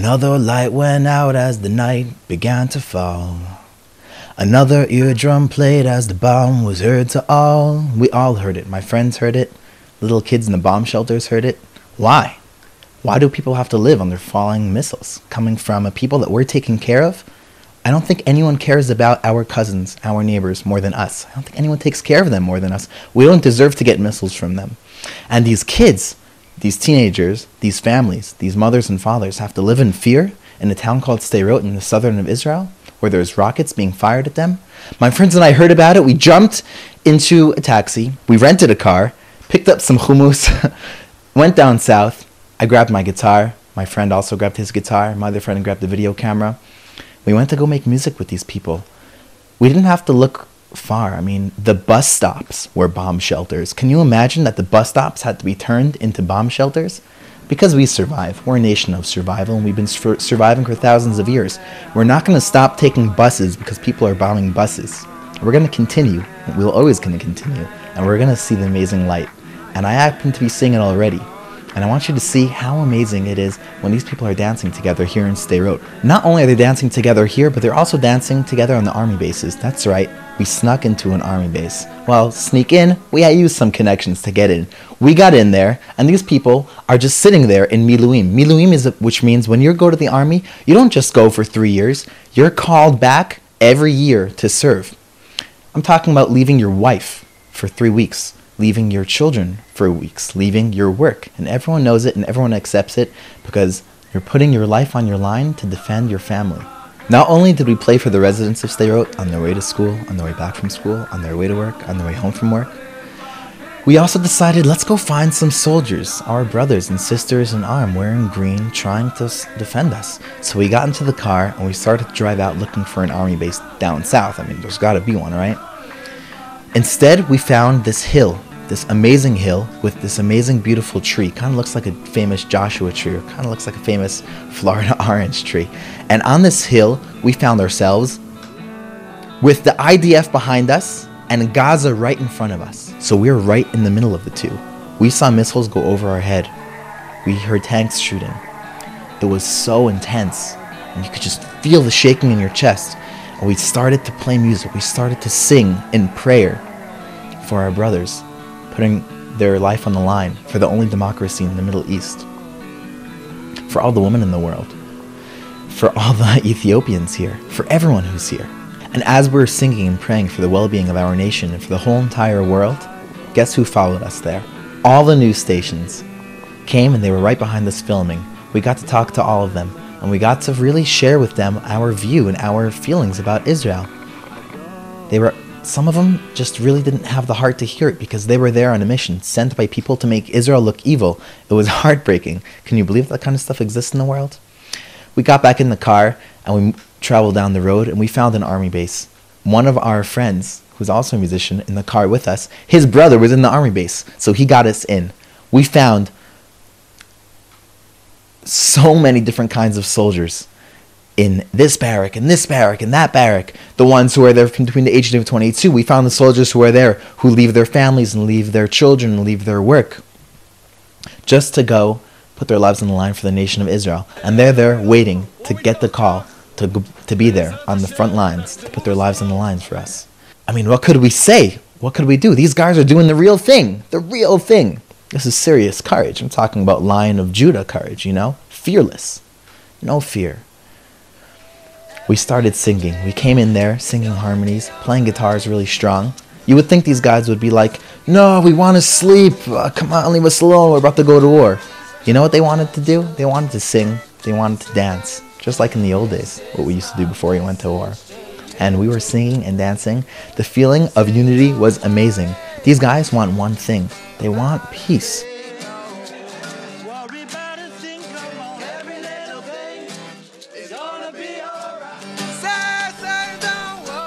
Another light went out as the night began to fall. Another eardrum played as the bomb was heard to all. We all heard it. My friends heard it. Little kids in the bomb shelters heard it. Why? Why do people have to live under falling missiles coming from a people that we're taking care of? I don't think anyone cares about our cousins, our neighbors, more than us. I don't think anyone takes care of them more than us. We don't deserve to get missiles from them. And these kids, these teenagers, these families, these mothers and fathers have to live in fear in a town called Sderot in the southern of Israel, where there's rockets being fired at them. My friends and I heard about it. We jumped into a taxi. We rented a car, picked up some hummus, went down south. I grabbed my guitar. My friend also grabbed his guitar. My other friend grabbed the video camera. We went to go make music with these people. We didn't have to look far. I mean, the bus stops were bomb shelters. Can you imagine that the bus stops had to be turned into bomb shelters? Because we survive. We're a nation of survival, and we've been surviving for thousands of years. We're not going to stop taking buses because people are bombing buses. We're going to continue. We're always going to continue. And we're going to see the amazing light. And I happen to be seeing it already. And I want you to see how amazing it is when these people are dancing together here in Sderot. Not only are they dancing together here, but they're also dancing together on the army bases. That's right, we snuck into an army base. Well, sneak in, we used some connections to get in. We got in there, and these people are just sitting there in Miluim. Miluim which means when you go to the army, you don't just go for 3 years. You're called back every year to serve. I'm talking about leaving your wife for 3 weeks. Leaving your children for weeks, leaving your work. And everyone knows it and everyone accepts it because you're putting your life on your line to defend your family. Not only did we play for the residents of Sderot on their way to school, on their way back from school, on their way to work, on their way home from work, we also decided, let's go find some soldiers, our brothers and sisters in arm, wearing green, trying to defend us. So we got into the car and we started to drive out looking for an army base down south. I mean, there's got to be one, right? Instead, we found this hill. This amazing hill with this amazing beautiful tree. Kind of looks like a famous Joshua tree, or kind of looks like a famous Florida orange tree. And on this hill, we found ourselves with the IDF behind us and Gaza right in front of us. So we were right in the middle of the two. We saw missiles go over our head. We heard tanks shooting. It was so intense. And you could just feel the shaking in your chest. And we started to play music. We started to sing in prayer for our brothers, putting their life on the line for the only democracy in the Middle East, for all the women in the world, for all the Ethiopians here, for everyone who's here. And as we're singing and praying for the well-being of our nation and for the whole entire world, guess who followed us there? All the news stations came and they were right behind us filming. We got to talk to all of them, and we got to really share with them our view and our feelings about Israel. Some of them just really didn't have the heart to hear it because they were there on a mission, sent by people to make Israel look evil. It was heartbreaking. Can you believe that kind of stuff exists in the world? We got back in the car and we traveled down the road and we found an army base. One of our friends, who's also a musician, in the car with us, his brother was in the army base, so he got us in. We found so many different kinds of soldiers in this barrack, and this barrack, and that barrack. The ones who are there from between the age of 22. We found the soldiers who are there, who leave their families and leave their children and leave their work just to go put their lives on the line for the nation of Israel. And they're there waiting to get the call to be there on the front lines, to put their lives on the lines for us. I mean, what could we say? What could we do? These guys are doing the real thing. The real thing. This is serious courage. I'm talking about Lion of Judah courage, you know? Fearless. No fear. We started singing. We came in there singing harmonies, playing guitars really strong. You would think these guys would be like, no, we want to sleep. Come on, leave us alone. We're about to go to war. You know what they wanted to do? They wanted to sing. They wanted to dance. Just like in the old days, what we used to do before we went to war. And we were singing and dancing. The feeling of unity was amazing. These guys want one thing. They want peace.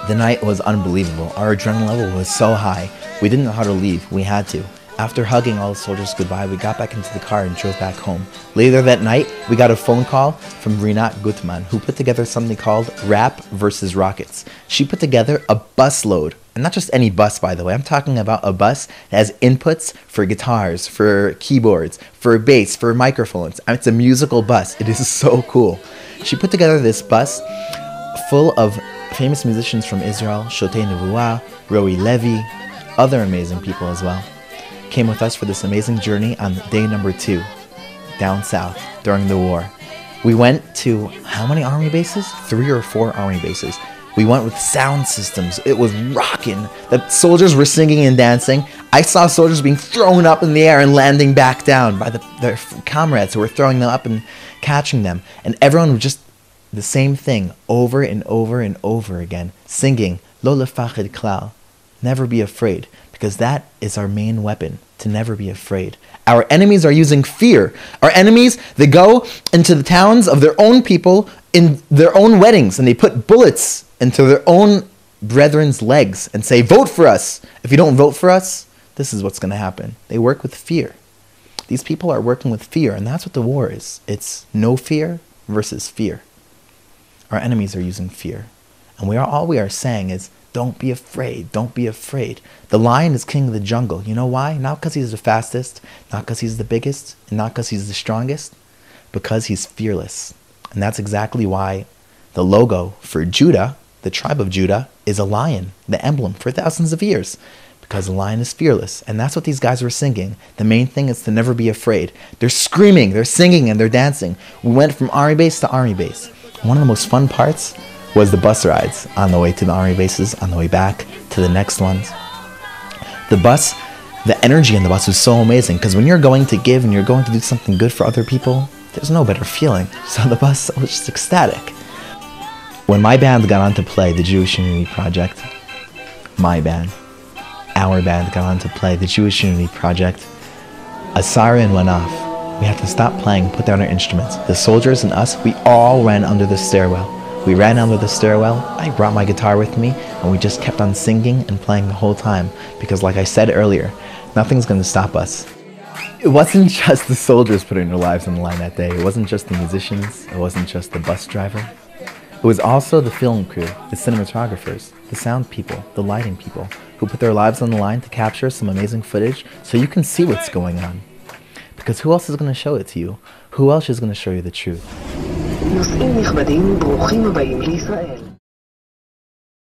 The night was unbelievable. Our adrenaline level was so high. We didn't know how to leave. We had to. After hugging all the soldiers goodbye, we got back into the car and drove back home. Later that night, we got a phone call from Rinat Gutman, who put together something called Rap versus Rockets. She put together a busload And not just any bus, by the way. I'm talking about a bus that has inputs for guitars, for keyboards, for bass, for microphones. It's a musical bus. It is so cool. She put together this bus full of famous musicians from Israel, Shotei Nevuah, Roi Levi, other amazing people as well, came with us for this amazing journey on day number 2, down south, during the war. We went to how many army bases? 3 or 4 army bases. We went with sound systems. It was rocking. The soldiers were singing and dancing. I saw soldiers being thrown up in the air and landing back down by their comrades who were throwing them up and catching them. And everyone was just the same thing over and over and over again, singing, Lo lefachid klal, never be afraid, because that is our main weapon, to never be afraid. Our enemies are using fear. Our enemies, they go into the towns of their own people in their own weddings, and they put bullets into their own brethren's legs and say, vote for us. If you don't vote for us, this is what's going to happen. They work with fear. These people are working with fear, and that's what the war is. It's no fear versus fear. Our enemies are using fear. And all we are saying is, don't be afraid. Don't be afraid. The lion is king of the jungle. You know why? Not because he's the fastest, not because he's the biggest, and not because he's the strongest, because he's fearless. And that's exactly why the logo for Judah, the tribe of Judah, is a lion, the emblem for thousands of years, because the lion is fearless. And that's what these guys were singing. The main thing is to never be afraid. They're screaming, they're singing, and they're dancing. We went from army base to army base. One of the most fun parts was the bus rides on the way to the army bases, on the way back to the next ones. The bus, the energy in the bus was so amazing, because when you're going to give and you're going to do something good for other people, there's no better feeling. So the bus was just ecstatic. When my band got on to play the Jewish Unity Project, my band, our band got on to play the Jewish Unity Project, a siren went off. We had to stop playing, put down our instruments. The soldiers and us, we all ran under the stairwell. We ran under the stairwell. I brought my guitar with me, and we just kept on singing and playing the whole time. Because like I said earlier, nothing's going to stop us. It wasn't just the soldiers putting their lives on the line that day. It wasn't just the musicians. It wasn't just the bus driver. It was also the film crew, the cinematographers, the sound people, the lighting people, who put their lives on the line to capture some amazing footage so you can see what's going on. Because who else is going to show it to you? Who else is going to show you the truth? נוסעים נכבדים, ברוכים הבאים לישראל.